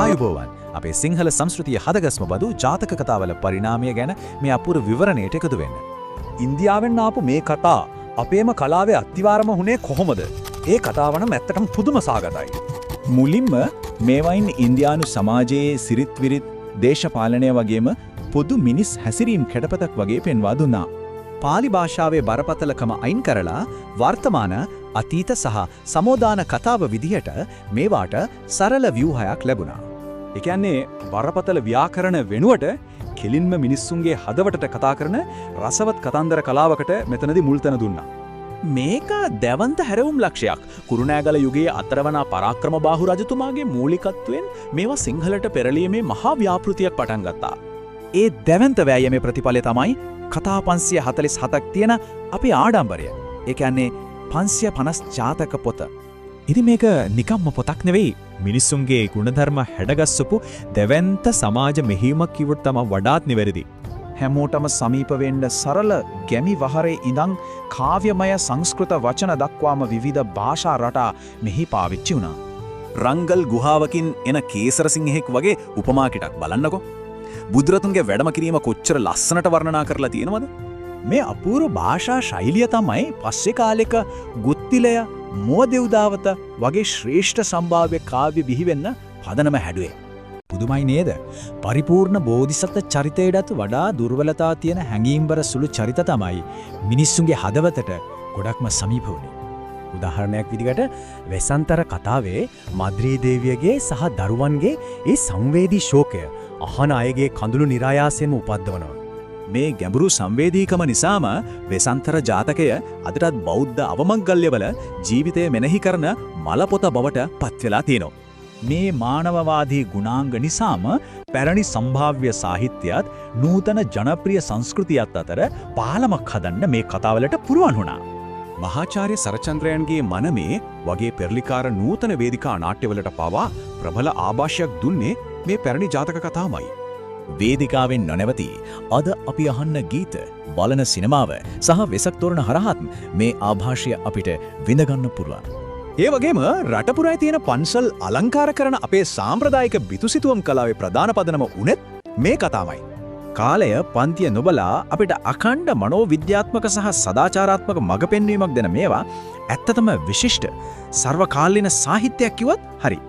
ආයුබෝවන් අපේ සිංහල සංස්කෘතිය හදගස්ම බදු ජාතක කතාවල පරිණාමය ගැන මේ අපූර්ව විවරණයට එකතු වෙන්න. ඉන්දියාවෙන් ආපු මේ කතා අපේම කලාවේ අත්තිවාරම වුණේ කොහොමද? ඒ කතාවන ඇත්තටම පුදුම සාගතයි. මුලින්ම මේවයින් ඉන්දියානු සමාජයේ සිරිත් විරිත් දේශපාලනය වගේම පොදු මිනිස් හැසිරීම් කැඩපතක් වගේ පෙන්වා දුන්නා. පාලි භාෂාවේ බරපතලකම අයින් කරලා වර්තමාන අතීත සහ සමෝදාන කතාව විදිහට මේවාට සරල ව්‍යුහයක් ලැබුණා. ඒ කියන්නේ බරපතල ව්‍යාකරණ වෙනුවට කෙලින්ම මිනිස්සුන්ගේ හදවතට කතා කරන රසවත් කතන්දර කලාවකට මෙතනදී මුල් තැන දුන්නා. මේක දැවන්ත හැරවුම් ලක්ෂයක්. කුරුණෑගල යුගයේ අතරවනා පරාක්‍රමබාහු රජතුමාගේ මූලිකත්වයෙන් මේවා සිංහලට පෙරලීමේ මහා ව්‍යාපෘතියක් පටන් ගත්තා. ඒ දැවන්ත වෑයමේ ප්‍රතිඵලය තමයි කතා 547ක් තියෙන අපේ ආඩම්බරය. ඒ කියන්නේ 550 ජාතක පොත. ඉතින් මේක නිකම්ම පොතක් නෙවෙයි. මිනිස්සුන්ගේ ගුණධර්ම හැඩගස්සපු දැවැන්ත සමාජ මෙහෙයුමක් කිව්වොත් තමයි වඩාත් නිවැරදි. හැමෝටම සමීප වෙන්න සරල ගැමි වහරේ ඉඳන් කාව්‍යමය සංස්කෘත වචන දක්වාම විවිධ භාෂා රටා මෙහි පාවිච්චි වුණා. රංගල් ගුහාවකින් එන කේසර සිංහෙක් වගේ උපමාකිටක් බලන්නකෝ. බුදුරතුන්ගේ වැඩම කිරීම කොච්චර ලස්සනට වර්ණනා කරලා තියෙනවද? මේ අපූර්ව භාෂා ශෛලිය තමයි පස්සේ කාලෙක ගුත්තිලය මුවදෙව්දාවත වගේ ශ්‍රේෂ්ඨ සම්භාව්‍ය කාව්‍ය බිහිවෙන්න පදනම හැදුවේ. පුදුමයි නේද? පරිපූර්ණ බෝධිසත්ව චරිතයටත් වඩා දුර්වලතා තියෙන හැඟීම්බර සුළු චරිත තමයි මිනිස්සුන්ගේ හදවතට ගොඩක්ම සමීප වුණේ. උදාහරණයක් විදිහට වෙසන්තර කතාවේ මද්‍රී දේවියගේ සහ දරුවන්ගේ ඒ සංවේදී ශෝකය අහන අයගේ කඳුළු નિરાයාසයෙන්ම උපද්දවනවා. මේ ගැඹුරු සංවේදීකම නිසාම වෙසන්තර ජාතකය අදටත් බෞද්ධ අවමග්ගල්‍යවල ජීවිතය මෙනෙහි කරන මලපොත බවට පත්වෙලා තියෙනවා. මේ මානවවාදී ගුණාංග නිසාම පැරණි සම්භාව්‍ය සාහිත්‍යයත් නූතන ජනප්‍රිය සංස්කෘතියත් අතර පාලමක් හදන්න මේ කතාවලට පුරුවන් වුණා. මහාචාර්ය සරචන්ද්‍රයන්ගේ මනමේ වගේ පෙරලිකාර නූතන වේදිකා නාට්‍යවලට පවා ප්‍රබල ආభాෂයක් දුන්නේ මේ පැරණි ජාතක කතාවමයි. වේදිකාවෙන් නොනැවති අද අපි අහන්න ගීත, බලන සිනමාව සහ වෙසක් තෝරණ හරහත් මේ ආభాෂය අපිට විඳගන්න පුරුවන්. ඒ වගේම රටපුරයි තියෙන පන්සල් අලංකාර කරන අපේ සාම්ප්‍රදායික බිතුසිතුවම් කලාවේ ප්‍රධාන පදනම උනේත් මේ කතාවයි. කාලය පන්තිය නොබලා අපිට අඛණ්ඩ මනෝවිද්‍යාත්මක සහ සදාචාරාත්මක මඟ පෙන්වීමක් දෙන මේවා ඇත්තටම විශිෂ්ට සර්වකාලීන සාහිත්‍යයක් කිව්වත් හරි.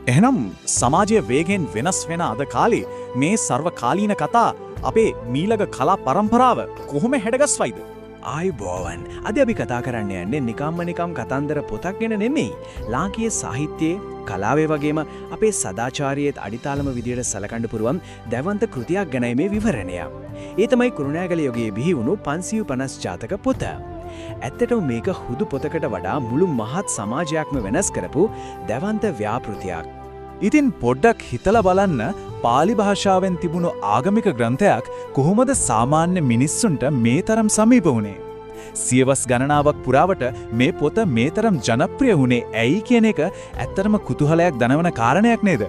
එහෙනම් සමාජය වේගෙන් වෙනස් වෙන අද කාලේ මේ සර්වකාලීන කතා අපේ මීළඟ කලා පරම්පරාව කොහොම හැඩගස්වයිද? ආයුබෝවන්. අද අපි කතා කරන්න යන්නේ නිකම් කතන්දර පොතක් ගැන නෙමෙයි. ලාංකීය සාහිත්‍යයේ කලාවේ වගේම අපේ සදාචාරයේත් අඩිතාලම විදියට සලකන්න පුරුවන් දැවන්ත කෘතියක් ගැනයි මේ විවරණය. ඒ තමයි කුරුණෑගල යුගයේ බිහි වුණු 550 ජාතක පොත. ඇත්තටම මේක හුදු පොතකට වඩා මුළු මහත් සමාජයක්ම වෙනස් කරපු දැවන්ත ව්‍යාපෘතියක්. ඉතින් පොඩ්ඩක් හිතලා බලන්න පාලි භාෂාවෙන් තිබුණු ආගමික ග්‍රන්ථයක් කොහොමද සාමාන්‍ය මිනිස්සුන්ට මේ තරම් සමීප වුණේ? සියවස් ගණනාවක් පුරාවට මේ පොත මේ තරම් ජනප්‍රිය වුණේ ඇයි කියන එක ඇත්තටම කුතුහලයක් දනවන කාරණයක් නේද?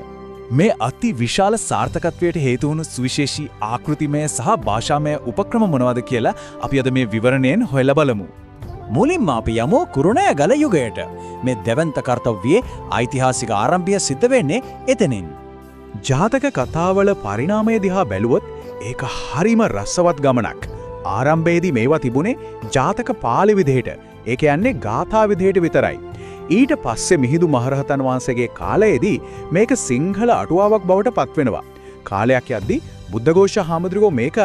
මේ අති විශාල සාර්ථකත්වයට හේතු වුණු සුවිශේෂී ආකෘතිමය සහ භාෂාමය උපක්‍රම මොනවද කියලා අපි අද මේ විවරණයෙන් හොයලා බලමු. මුලින්ම අපි යමු කුරුණෑගල යුගයට. මේ දැවන්ත කර්තව්‍යයේ ඓතිහාසික ආරම්භය සිද්ධ වෙන්නේ එතනින්. ජාතක කතාවල පරිණාමය දිහා බැලුවොත් ඒක හරිම රසවත් ගමනක්. ආරම්භයේදී මේවා තිබුණේ ජාතක පාළි විදිහට. ඒ කියන්නේ ගාථා විදිහට විතරයි. ඊට පස්සේ මිහිඳු මහරහතන් වහන්සේගේ කාලයේදී මේක සිංහල අටුවාවක් බවට පත්වෙනවා. කාලයක් යද්දී බුද්ධඝෝෂ හාමුදුරුවෝ මේක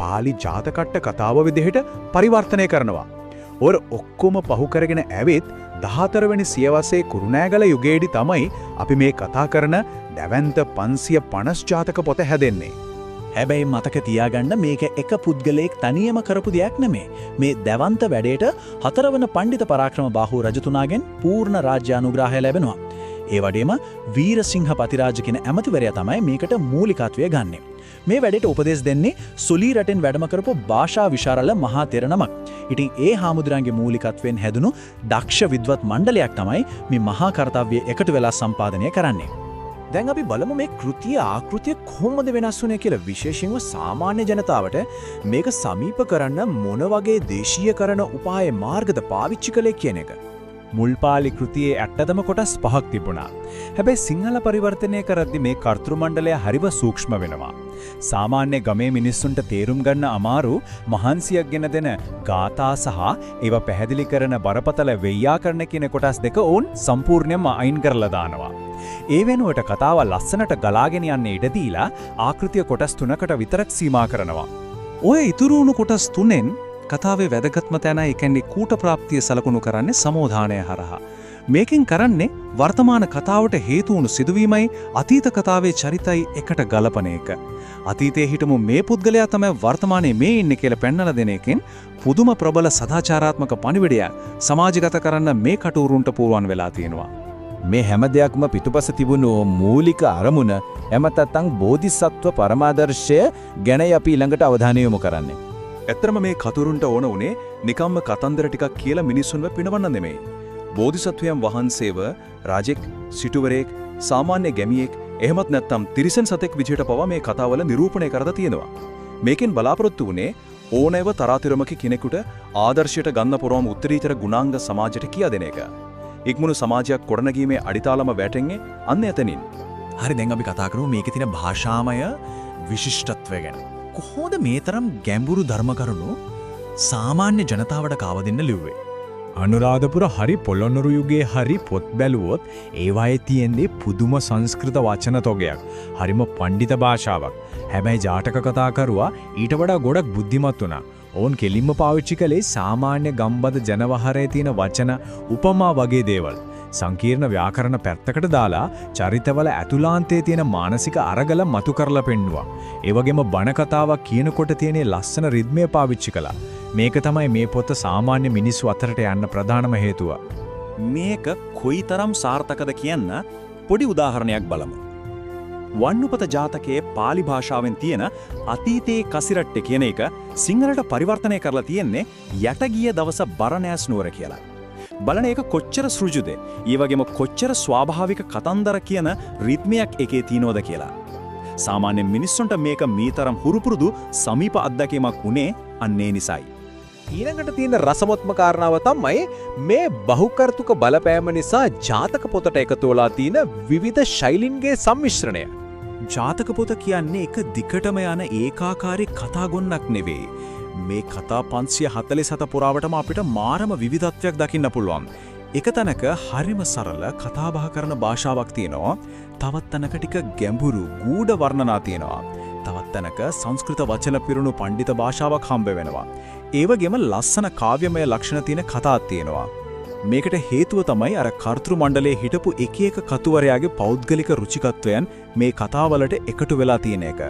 පාලි ජාතකට්ට කතාව විදිහට පරිවර්තනය කරනවා. ඔර ඔක්කොම පහු කරගෙන ඇවිත් 14 වෙනි සියවසේ කුරුණෑගල යුගයේදී තමයි අපි මේ කතා කරන දැවැන්ත 550 ජාතක පොත හැදෙන්නේ. හැබැයි මතක තියාගන්න මේක එක පුද්ගලයෙක් තනියම කරපු දෙයක් නෙමෙයි. මේ දැවන්ත වැඩේට 4 වන පණ්ඩිත පරාක්‍රමබාහු රජතුමාගෙන් පූර්ණ රාජ්‍ය අනුග්‍රහය ලැබෙනවා. ඒ වගේම වීරසිංහ පතිරාජ කියන ඇමතිවරයා තමයි මේකට මූලිකත්වය ගන්නෙ. මේ වැඩේට උපදෙස් දෙන්නේ සුලී රටෙන් වැඩම කරපු භාෂා විශාරද මහා තෙරණමක්. ඉතින් ඒ හාමුදුරන්ගේ මූලිකත්වයෙන් හැදුණු දක්ෂ විද්වත් මණ්ඩලයක් තමයි මේ මහා කාර්යය එකතු වෙලා සම්පාදනය කරන්නේ. දැන් අපි බලමු මේ කෘතිය ආකෘතිය කොහොමද වෙනස් වුනේ කියලා. විශේෂයෙන්ම සාමාන්‍ය ජනතාවට මේක සමීප කරන්න මොන වගේ දේශීයකරණ උපාය මාර්ගද පාවිච්චි කළේ කියන එක. මුල්පාලි කෘතියේ ඇත්තදම කොටස් 5ක් තිබුණා. හැබැයි සිංහල පරිවර්තනය කරද්දි මේ කර්තෘ මණ්ඩලය හරිව සූක්ෂම වෙනවා. සාමාන්‍ය ගමේ මිනිස්සුන්ට තේරුම් ගන්න අමාරු මහන්සියක් ගෙන දෙන ගාථා සහ ඒවා පැහැදිලි කරන බරපතල ව්‍යාකරණ කියන කොටස් දෙක ඔවුන් සම්පූර්ණයෙන්ම අයින් කරලා දානවා. ඒ වෙනුවට කතාව ලස්සනට ගලාගෙන යන්න ඉඩ දීලා ආකෘතිය කොටස් 3කට විතරක් සීමා කරනවා. ඔය ඉතුරු වුණු කොටස් 3න් කතාවේ වැදගත්ම තැන ඒ කියන්නේ කූට ප්‍රාප්තිය සලකුණු කරන්නේ සමෝධානය හරහා. මේකෙන් කරන්නේ වර්තමාන කතාවට හේතු වුණු සිදුවීමයි අතීත කතාවේ චරිතයි එකට ගලපන එක. අතීතයේ හිටමු මේ පුද්ගලයා තමයි වර්තමානයේ මේ ඉන්නේ කියලා පෙන්වලා දෙන එකෙන් පුදුම ප්‍රබල සදාචාරාත්මක පණිවිඩයක් සමාජගත කරන්න මේ කටුරුන්ට පුරුවන් වෙලා තියෙනවා. මේ හැම දෙයක්ම පිටුපස තිබුණු මූලික අරමුණ එම නැත්නම් බෝධිසත්ව පරමාදර්ශය ගැන අපි ළඟට අවධානය යොමු කරන්නේ. ඇත්තම මේ කතුරුන්ට ඕන උනේ නිකම්ම කතන්දර ටිකක් කියලා මිනිස්සුන්ව පිනවන්න නෙමෙයි. බෝධිසත්වයන් වහන්සේව රාජෙක්, සිටුවරයෙක්, සාමාන්‍ය ගැමියෙක්, එහෙමත් නැත්නම් තිරිසන් සතෙක් විදිහට පවා මේ කතාවල නිරූපණය කරලා තියෙනවා. මේකෙන් බලාපොරොත්තු වුණේ ඕනෑව තරාතිරමක කෙනෙකුට ආදර්ශයට ගන්න පුරවම උත්තරීතර ගුණාංග සමාජයට කියා දෙන එක. ඉක්මුණු සමාජයක් ගොඩනගීමේ අඩිතාලම වැටෙන්නේ අන්න එතනින්. හරි දැන් අපි කතා කරමු මේකේ තියෙන භාෂාමය විශිෂ්ටත්වය ගැන. කොහොමද මේ තරම් ගැඹුරු ධර්ම කරුණු සාමාන්‍ය ජනතාවට කාව දෙන්න ලිව්වේ? අනුරාධපුර හරි පොළොන්නරු යුගයේ හරි පොත් බැලුවොත් ඒවායේ තියෙන්නේ පුදුම සංස්කෘත වචන තොගයක්. හරිම පඬිත භාෂාවක්. හැබැයි ජාතක කතා කරුවා ඊට වඩා ගොඩක් බුද්ධිමත් වුණා. ඔවුන් කෙලින්ම පාවිච්චි කළේ සාමාන්‍ය ගම්බද ජනවහරේ තියෙන වචන උපමා වගේ දේවල්. සංකීර්ණ ව්‍යාකරණ පැත්තකට දාලා චරිතවල ඇතුළාන්තයේ තියෙන මානසික අරගල මතු කරලා පෙන්නුවා. ඒ වගේම බණ කතාවක් කියනකොට තියෙන ලස්සන රිද්මය පාවිච්චි කළා. මේක තමයි මේ පොත සාමාන්‍ය මිනිස්සු අතරට යන්න ප්‍රධානම හේතුව. මේක කොයිතරම් සාර්ථකද කියන්න පොඩි උදාහරණයක් බලමු. වන්නුපත ජාතකයේ පාලි භාෂාවෙන් තියෙන අතීතයේ කසිරට්ටේ කියන එක සිංහලට පරිවර්තනය කරලා තියෙන්නේ යටගිය දවස බරණෑස් නුවර කියලා. බලන එක කොච්චර සෘජුද, ඒ වගේම කොච්චර ස්වාභාවික කතන්දර කියන රිද්මයක් එකේ තියෙනවද කියලා. සාමාන්‍ය මිනිස්සුන්ට මේක මීතරම් හුරුපුරුදු සමීප අත්දැකීමක් උනේ අන්නේ නිසායි. ඊළඟට තියෙන රසවත්ම කාරණාව තමයි මේ බහුකර්තුක බලපෑම නිසා ජාතක පොතට එකතු වෙලා තියෙන විවිධ ශෛලින්ගේ සම්මිශ්‍රණය. ජාතක පොත කියන්නේ එක දිගටම යන ඒකාකාරී කතා ගොන්නක් නෙවෙයි. මේ කතා 547 පුරාවටම අපිට මාරම විවිධත්වයක් දකින්න පුළුවන්. එක තැනක හරිම සරල කතා බහ කරන භාෂාවක් තියෙනවා. තවත් තැනක ටික ගැඹුරු ගූඪ වර්ණනා තියෙනවා. තවත් තැනක සංස්කෘත වචන පිරුණු පඬිත භාෂාවක් හම්බ වෙනවා. ඒ වගේම ලස්සන කාව්‍යමය ලක්ෂණ තියෙන කතාත් තියෙනවා. මේකට හේතුව තමයි අර කර්තෘ මණ්ඩලයේ හිටපු එක එක කතුවරයාගේ පෞද්ගලික රුචිකත්වයන් මේ කතාවලට එකතු වෙලා තියෙන එක.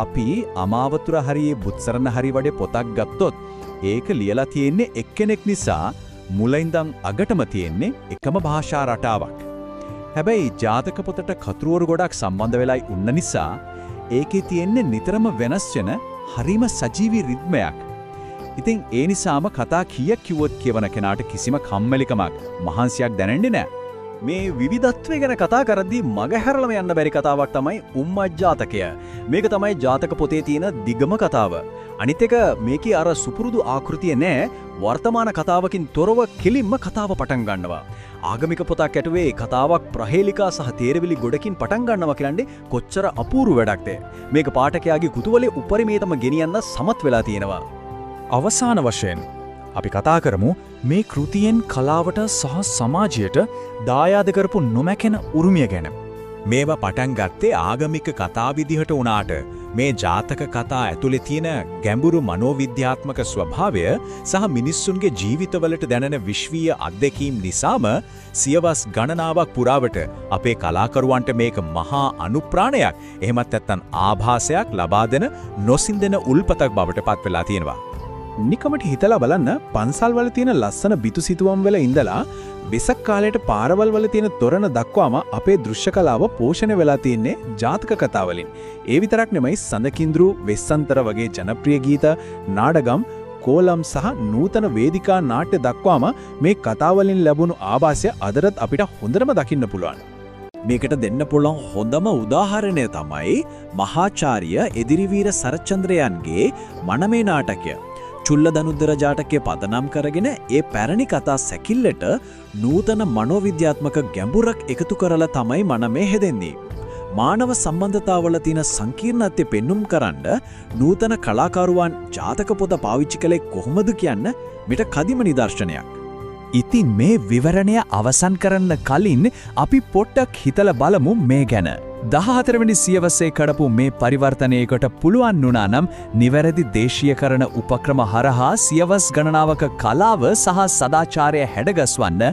අපි අමාවතුර හරියේ බුත්සරණ හරි වඩේ පොතක් ගත්තොත් ඒක ලියලා තියෙන්නේ එක්කෙනෙක් නිසා මුලින්දන් අගටම තියෙන්නේ එකම භාෂා රටාවක්. හැබැයි ජාතක පොතට කතුවරු ගොඩක් සම්බන්ධ වෙලයි උන්න නිසා ඒකේ තියෙන්නේ නිතරම වෙනස් වෙන හරිම සජීවී රිද්මයක්. ඉතින් ඒ නිසාම කතා කීයක් කිව්වොත් කියවන කෙනාට කිසිම කම්මැලිකමක් මහන්සියක් දැනෙන්නේ නැහැ. මේ විවිධත්වය ගැන කතා කරද්දී මගහැරලම යන්න බැරි කතාවක් තමයි උම්මජ්ජාතකය. මේක තමයි ජාතක පොතේ තියෙන දිගම කතාව. අනිත් එක මේකේ අර සුපුරුදු ආකෘතිය නෑ, වර්තමාන කතාවකින් තොරව කෙලින්ම කතාව පටන් ගන්නවා. ආගමික පොතක් ඇටුවේ කතාවක් ප්‍රහේලිකා සහ තේරවිලි ගොඩකින් පටන් ගන්නවා කියන්නේ කොච්චර අපූර්ව වැඩක්ද. මේක පාඨකයාගේ කුතුහලයේ උපරිමයටම ගෙනියන්න සමත් වෙලා තියෙනවා. අවසාන වශයෙන් අපි කතා කරමු මේ කෘතියෙන් කලාවට සහ සමාජයට දායාද කරපු නොමැකෙන උරුමය ගැන. මේවා පටන් ගත්තේ ආගමික කතා විදිහට වුණාට මේ ජාතක කතා ඇතුලේ තියෙන ගැඹුරු මනෝවිද්‍යාත්මක ස්වභාවය සහ මිනිස්සුන්ගේ ජීවිතවලට දැනෙන විශ්වීය අත්දැකීම් නිසාම සියවස් ගණනාවක් පුරාවට අපේ කලාකරුවන්ට මේක මහා අනුප්‍රාණයක්, එහෙමත් නැත්නම් ආభాසයක් ලබා දෙන නොසින්දෙන උල්පතක් බවට පත් වෙලා තියෙනවා. නිකමට හිතලා බලන්න පන්සල් වල තියෙන ලස්සන බිතුසිතුවම් වල ඉඳලා වෙසක් කාලයට පාරවල් වල තියෙන තොරණ දක්වාම අපේ දෘශ්‍ය කලාව පෝෂණය වෙලා තියෙන්නේ ජාතක කතා වලින්. ඒ විතරක් නෙමෙයි සඳකින්ද්‍රු, වෙස්සන්තර වගේ ජනප්‍රිය ගීත, නාඩගම්, කෝලම් සහ නූතන වේදිකා නාට්‍ය දක්වාම මේ කතා වලින් ලැබුණු ආభాසය අදටත් අපිට හොඳටම දකින්න පුළුවන්. මේකට දෙන්න පුළුවන් හොඳම උදාහරණය තමයි මහාචාර්ය එදිරිවීර සරච්චන්ද්‍රයන්ගේ මනමේ නාටකය. චුල්ලදනුද්දර ජාතකයේ පදනම් කරගෙන ඒ පැරණි කතා සැකිල්ලට නූතන මනෝවිද්‍යාත්මක ගැඹුරක් එකතු කරලා තමයි මනමේ හෙදෙන්නේ. මානව සම්බන්ධතාවල තියෙන සංකීර්ණත්වය පෙන්눔 කරන්න නූතන කලාකරුවන් ජාතක පොත පාවිච්චි කළේ කොහොමද කියන්න මෙට කදිම නිදර්ශනයක්. ඉතින් මේ විවරණය අවසන් කරන්න කලින් අපි පොට්ටක් හිතල බලමු මේ ගැන. 14වෙනි සියවසේ කඩපු මේ පරිවර්තනයකට පුළුවන් වුණා නම් නිවැරදි දේශීයකරණ උපක්‍රම හරහා සියවස් ගණනාවක කලාව සහ සදාචාරය හැඩගස්වන්න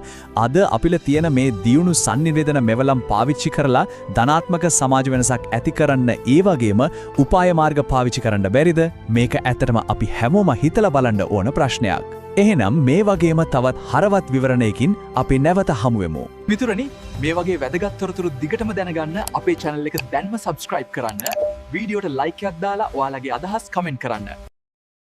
අද අපිල තියෙන මේ දියුණු sannivedana මෙවලම් පාවිච්චි කරලා ධනාත්මක සමාජ වෙනසක් ඇති කරන්න ඒ වගේම උපාය මාර්ග පාවිච්චි කරන්න බැරිද? මේක ඇත්තටම අපි හැමෝම හිතලා බලන්න ඕන ප්‍රශ්නයක්. එහෙනම් මේ වගේම තවත් හරවත් විවරණයකින් අපි නැවත හමුවෙමු. මිතුරනි මේ වගේ වැදගත් තොරතුරු දිගටම දැනගන්න අපේ channel එක දැන්ම subscribe කරන්න. වීඩියෝට like එකක් දාලා ඔයාලගේ අදහස් comment කරන්න.